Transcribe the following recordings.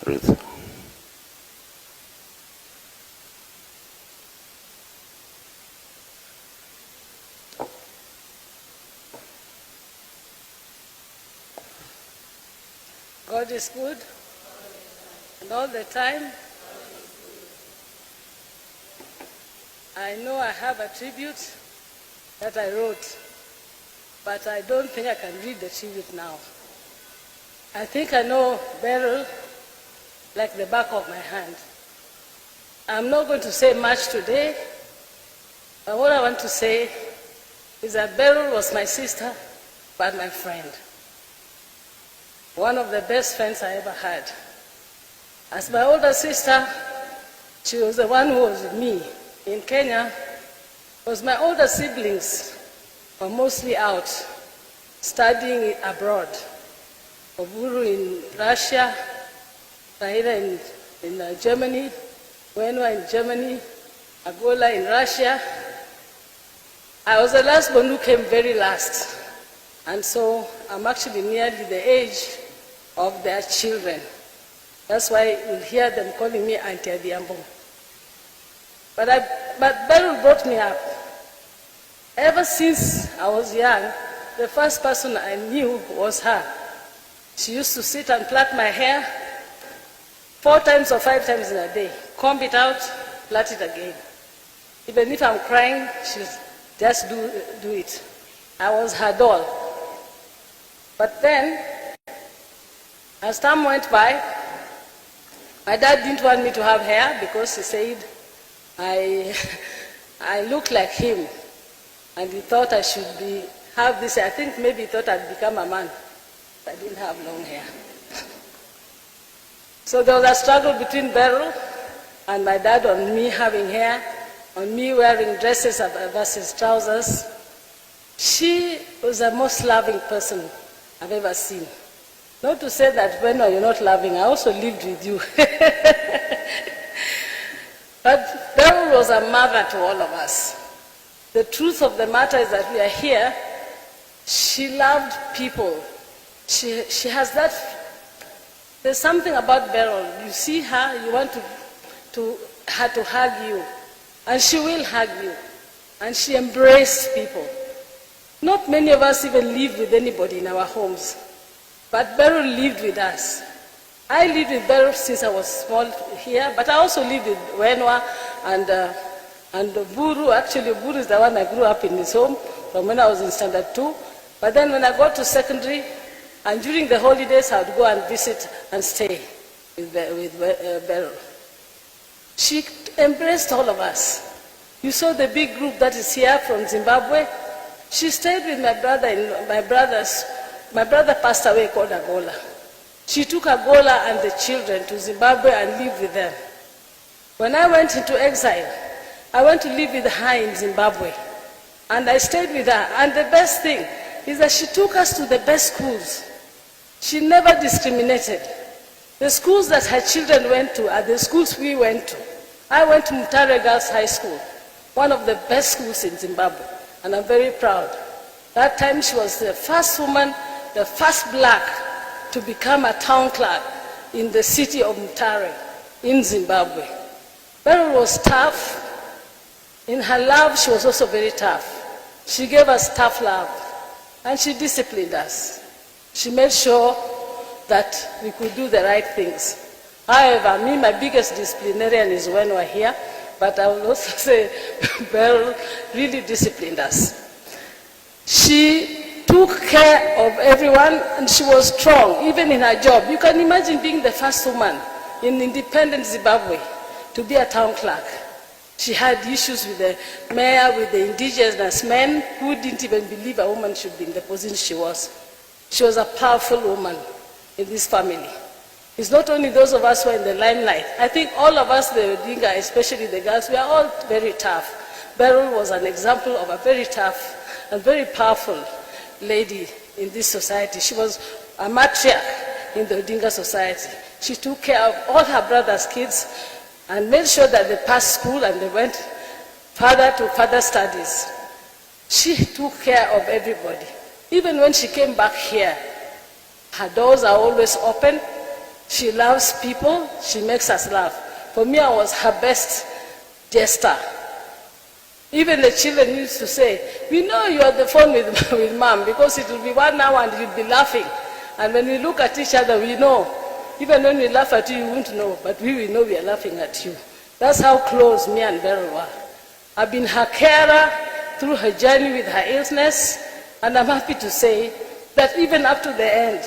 Ruth. God is good, and all the time. I know I have a tribute that I wrote, but I don't think I can read the tribute now. I think I know Beryl like the back of my hand. I'm not going to say much today, but what I want to say is that Beryl was my sister, but my friend. One of the best friends I ever had. As my older sister, she was the one who was with me in Kenya, because my older siblings were mostly out studying abroad. Oburu in Russia, Raila in Germany, Wenwa in Germany, Agola in Russia. I was the last one who came very last. And so I'm actually nearly the age of their children. That's why you'll hear them calling me Auntie Adiambo. But Beryl brought me up. Ever since I was young, the first person I knew was her. She used to sit and plait my hair 4 times or 5 times in a day, comb it out, plait it again. Even if I'm crying, she'll just do it. I was her doll. But then, as time went by, my dad didn't want me to have hair because he said I look like him, and he thought I should have this. I think maybe he thought I'd become a man. I didn't have long hair. So there was a struggle between Beryl and my dad on me having hair, on me wearing dresses versus trousers. She was the most loving person I've ever seen. Not to say that when you're not loving, I also lived with you. But Beryl was a mother to all of us. The truth of the matter is that we are here. She loved people. She has that. There's something about Beryl. You see her, you want her to hug you, and she will hug you. And she embraced people. Not many of us even live with anybody in our homes, but Beryl lived with us. I lived with Beryl since I was small here, but I also lived with Wenwa and Buru. Actually, Buru is the one I grew up in his home from when I was in standard 2. But then when I got to secondary, and during the holidays, I would go and visit and stay with Beryl. She embraced all of us. You saw the big group that is here from Zimbabwe. She stayed with my brother. My brother passed away called Agola. She took Agola and the children to Zimbabwe and lived with them. When I went into exile, I went to live with her in Zimbabwe. And I stayed with her. And the best thing is that she took us to the best schools. She never discriminated. The schools that her children went to are the schools we went to. I went to Mutare Girls High School, one of the best schools in Zimbabwe, and I'm very proud. That time she was the first woman, the first black to become a town clerk in the city of Mutare in Zimbabwe. Beryl was tough. In her love, she was also very tough. She gave us tough love, and she disciplined us. She made sure that we could do the right things. However, my biggest disciplinarian is when we're here, but I will also say Beryl really disciplined us. She took care of everyone, and she was strong, even in her job. You can imagine being the first woman in independent Zimbabwe to be a town clerk. She had issues with the mayor, with the indigenous men who didn't even believe a woman should be in the position she was. She was a powerful woman in this family. It's not only those of us who are in the limelight. I think all of us, the Odinga, especially the girls, we are all very tough. Beryl was an example of a very tough and very powerful lady in this society. She was a matriarch in the Odinga society. She took care of all her brother's kids and made sure that they passed school and they went further to further studies. She took care of everybody. Even when she came back here, her doors are always open. She loves people. She makes us laugh. For me, I was her best jester. Even the children used to say, we know you're on the phone with mom, because it will be 1 hour and you'll be laughing. And when we look at each other, we know. Even when we laugh at you, you won't know, but we will know we are laughing at you. That's how close me and Beryl were. I've been her carer through her journey with her illness, and I'm happy to say that even up to the end,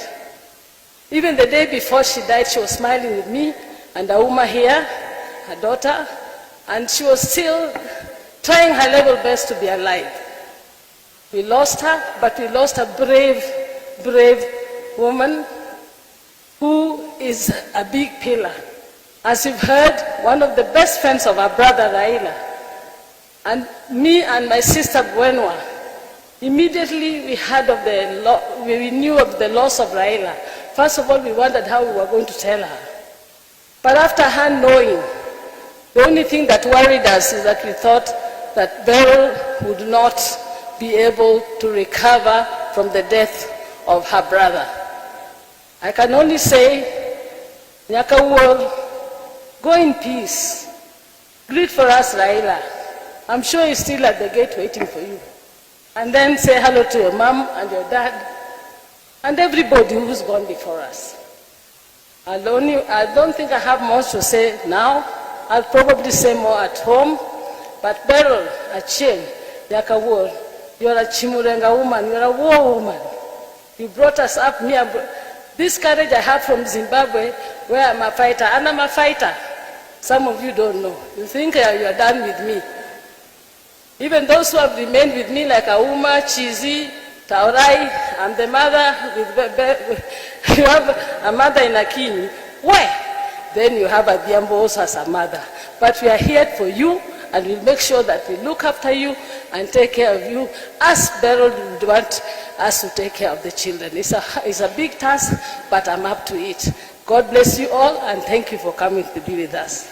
even the day before she died, she was smiling with me and Auma here, her daughter, and she was still trying her level best to be alive. We lost her, but we lost a brave, brave woman who is a big pillar. As you've heard, one of the best friends of our brother Raila. And me and my sister Gwenwa, immediately we knew of the loss of Raila. First of all, we wondered how we were going to tell her. But after her knowing, the only thing that worried us is that we thought that Beryl would not be able to recover from the death of her brother. I can only say, Nyakawol, go in peace. Greet for us, Raila. I'm sure he's still at the gate waiting for you. And then say hello to your mom and your dad and everybody who's gone before us. I don't think I have much to say now. I'll probably say more at home. But Beryl, Achim, Yakawol, you're a Chimurenga woman, you're a war woman. You brought us up here. This courage I have from Zimbabwe, where I'm a fighter, and I'm a fighter. Some of you don't know. You think you're done with me. Even those who have remained with me, like Auma, Chizi, Taurai, I'm the mother you have a mother in Akinyi. Where? Then you have Adhiambo also as a mother. But we are here for you, and we'll make sure that we look after you and take care of you as Beryl would want us to take care of the children. It's a big task, but I'm up to it. God bless you all, and thank you for coming to be with us.